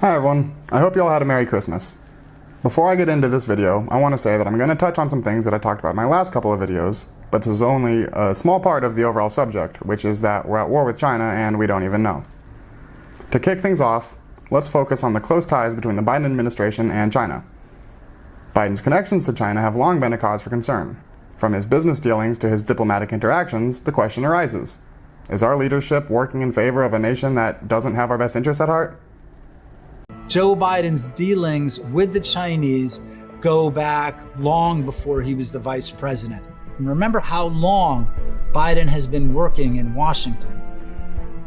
Hi everyone, I hope you all had a Merry Christmas. Before I get into this video, I want to say that I'm going to touch on some things that I talked about in my last couple of videos, but this is only a small part of the overall subject, which is that we're at war with China and we don't even know. To kick things off, let's focus on the close ties between the Biden administration and China. Biden's connections to China have long been a cause for concern. From his business dealings to his diplomatic interactions, the question arises: is our leadership working in favor of a nation that doesn't have our best interests at heart? Joe Biden's dealings with the Chinese go back long before he was the vice president. And remember how long Biden has been working in Washington.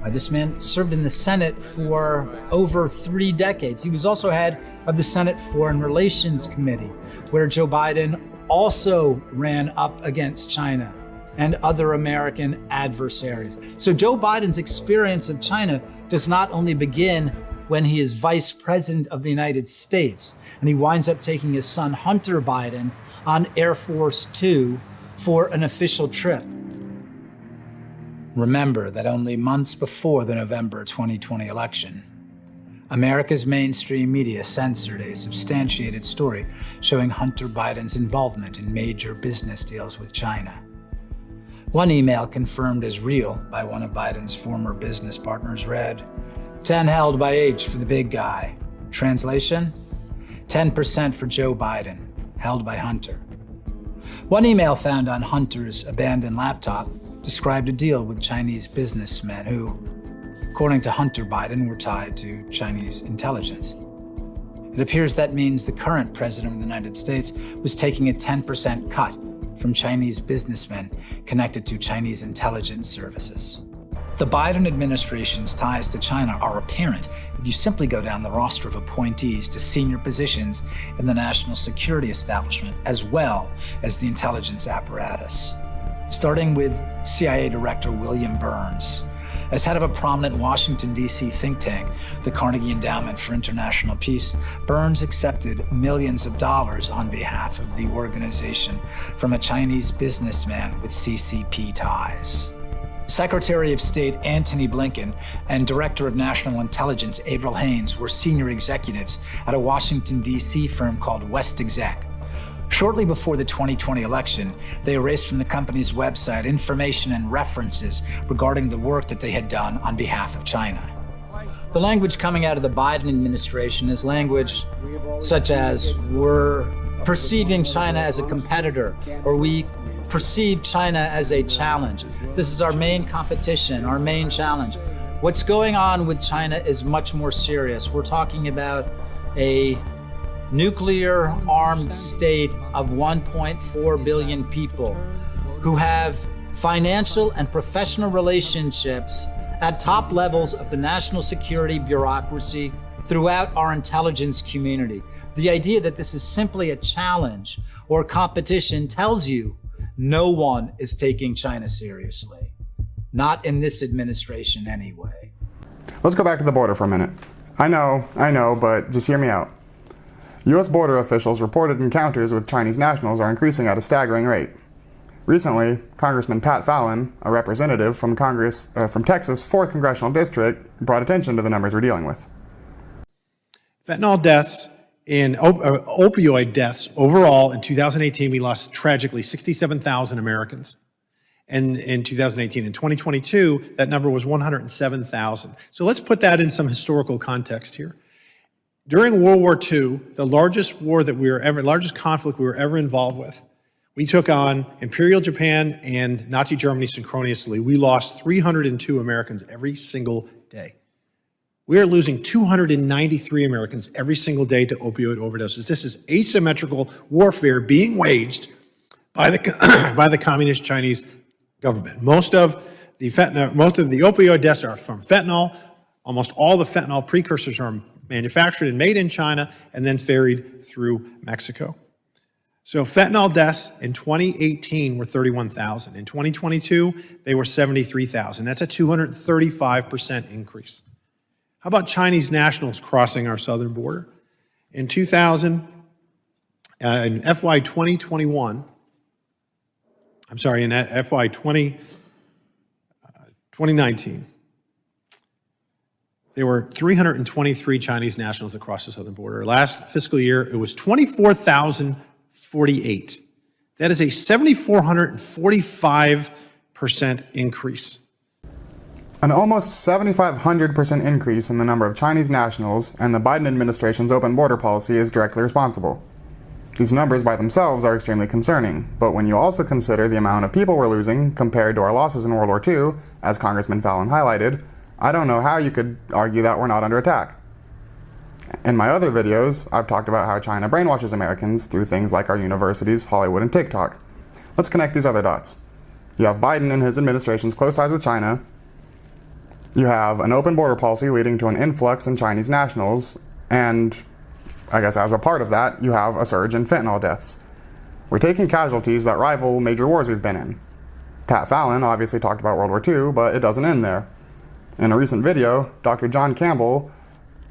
This man served in the Senate for over 3 decades. He was also head of the Senate Foreign Relations Committee, where Joe Biden also ran up against China and other American adversaries. So Joe Biden's experience of China does not only begin when he is vice president of the United States, and he winds up taking his son Hunter Biden on Air Force Two for an official trip. Remember that only months before the November 2020 election, America's mainstream media censored a substantiated story showing Hunter Biden's involvement in major business deals with China. One email confirmed as real by one of Biden's former business partners read, 10 held by H for the big guy. Translation, 10% for Joe Biden, held by Hunter. One email found on Hunter's abandoned laptop described a deal with Chinese businessmen who, according to Hunter Biden, were tied to Chinese intelligence. It appears that means the current president of the United States was taking a 10% cut from Chinese businessmen connected to Chinese intelligence services. The Biden administration's ties to China are apparent if you simply go down the roster of appointees to senior positions in the national security establishment, as well as the intelligence apparatus. Starting with CIA Director William Burns. As head of a prominent Washington, D.C. think tank, the Carnegie Endowment for International Peace, Burns accepted millions of dollars on behalf of the organization from a Chinese businessman with CCP ties. Secretary of State Antony Blinken and Director of National Intelligence Avril Haines were senior executives at a Washington, D.C. firm called West Exec. Shortly before the 2020 election, they erased from the company's website information and references regarding the work that they had done on behalf of China. The language coming out of the Biden administration is language such as, we're perceiving China as a competitor, or we perceive China as a challenge. This is our main competition, our main challenge. What's going on with China is much more serious. We're talking about a nuclear armed state of 1.4 billion people who have financial and professional relationships at top levels of the national security bureaucracy throughout our intelligence community. The idea that this is simply a challenge or competition tells you no one is taking China seriously. Not in this administration anyway. Let's go back to the border for a minute. I know, but just hear me out. U.S. border officials reported encounters with Chinese nationals are increasing at a staggering rate. Recently, Congressman Pat Fallon, a representative from Texas' 4th Congressional District, brought attention to the numbers we're dealing with. Fentanyl deaths and opioid deaths overall in 2018, we lost tragically 67,000 Americans. And in 2018, in 2022, that number was 107,000. So let's put that in some historical context here. During World War II, the largest conflict we were ever involved with, we took on Imperial Japan and Nazi Germany synchronously. We lost 302 Americans every single day. We are losing 293 Americans every single day to opioid overdoses. This is asymmetrical warfare being waged by the communist Chinese government. Most of the opioid deaths are from fentanyl. Almost all the fentanyl precursors are manufactured and made in China and then ferried through Mexico. So fentanyl deaths in 2018 were 31,000. In 2022, they were 73,000. That's a 235% increase. How about Chinese nationals crossing our southern border? In FY 2021, in FY 2019, there were 323 Chinese nationals across the southern border. Last fiscal year, it was 24,048. That is a 7,445% increase. An almost 7,500% increase in the number of Chinese nationals, and the Biden administration's open border policy is directly responsible. These numbers by themselves are extremely concerning, but when you also consider the amount of people we're losing compared to our losses in World War II, as Congressman Fallon highlighted, I don't know how you could argue that we're not under attack. In my other videos, I've talked about how China brainwashes Americans through things like our universities, Hollywood, and TikTok. Let's connect these other dots. You have Biden and his administration's close ties with China. You have an open border policy leading to an influx in Chinese nationals, and I guess as a part of that, you have a surge in fentanyl deaths. We're taking casualties that rival major wars we've been in. Pat Fallon obviously talked about World War II, but it doesn't end there. In a recent video, Dr. Campbell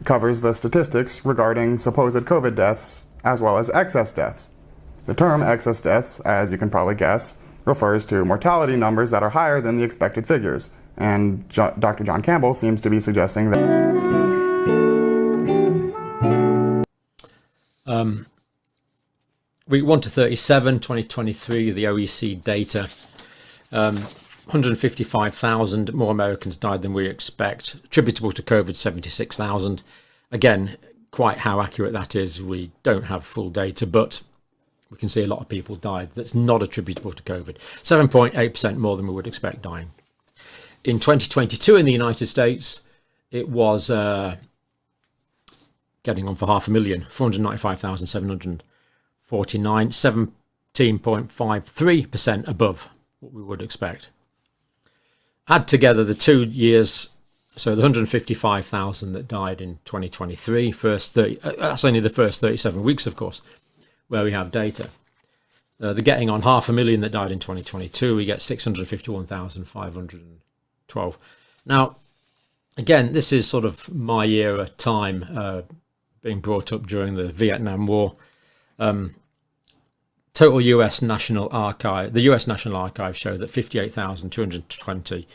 covers the statistics regarding supposed COVID deaths as well as excess deaths. The term excess deaths, as you can probably guess, refers to mortality numbers that are higher than the expected figures, and Dr. Campbell seems to be suggesting that Week 1 to 37, 2023, the OECD data, 155,000 more Americans died than we expect. Attributable to COVID, 76,000. Again, quite how accurate that is, we don't have full data, but we can see a lot of people died that's not attributable to COVID. 7.8% more than we would expect dying. In 2022 in the United States, it was getting on for 500,000, 495,749, 17.53% above what we would expect. Add together the 2 years, so the 155,000 that died in 2023, that's only the first 37 weeks, of course, where we have data. The getting on 500,000 that died in 2022, we get 651,512. Now, again, this is sort of my era time, being brought up during the Vietnam War. Total US National Archive, the US National Archive show that 58,220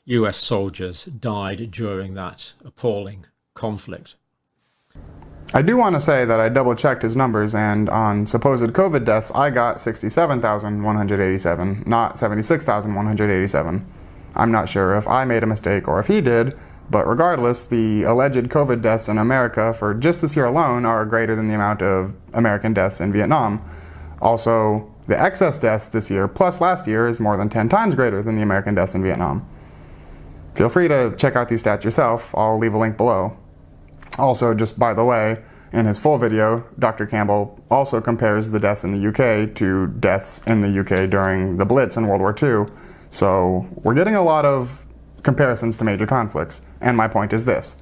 US soldiers died during that appalling conflict. I do want to say that I double-checked his numbers, and on supposed COVID deaths, I got 67,187, not 76,187. I'm not sure if I made a mistake or if he did, but regardless, the alleged COVID deaths in America for just this year alone are greater than the amount of American deaths in Vietnam. Also, the excess deaths this year plus last year is more than 10 times greater than the American deaths in Vietnam. Feel free to check out these stats yourself. I'll leave a link below. Also, just by the way, in his full video, Dr. Campbell also compares the deaths in the UK to deaths in the UK during the Blitz in World War II. So we're getting a lot of comparisons to major conflicts. And my point is this.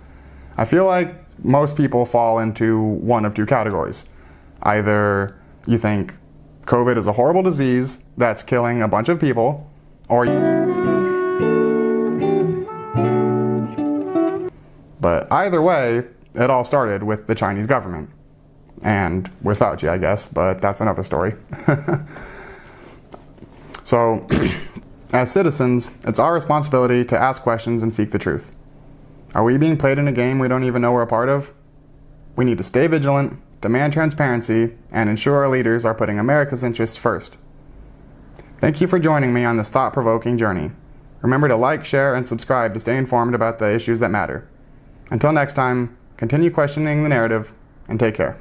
I feel like most people fall into one of two categories. Either you think COVID is a horrible disease that's killing a bunch of people, or but either way, it all started with the Chinese government. And with Fauci, I guess, but that's another story. So, as citizens, it's our responsibility to ask questions and seek the truth. Are we being played in a game we don't even know we're a part of? We need to stay vigilant, demand transparency, and ensure our leaders are putting America's interests first. Thank you for joining me on this thought-provoking journey. Remember to like, share, and subscribe to stay informed about the issues that matter. Until next time, continue questioning the narrative, and take care.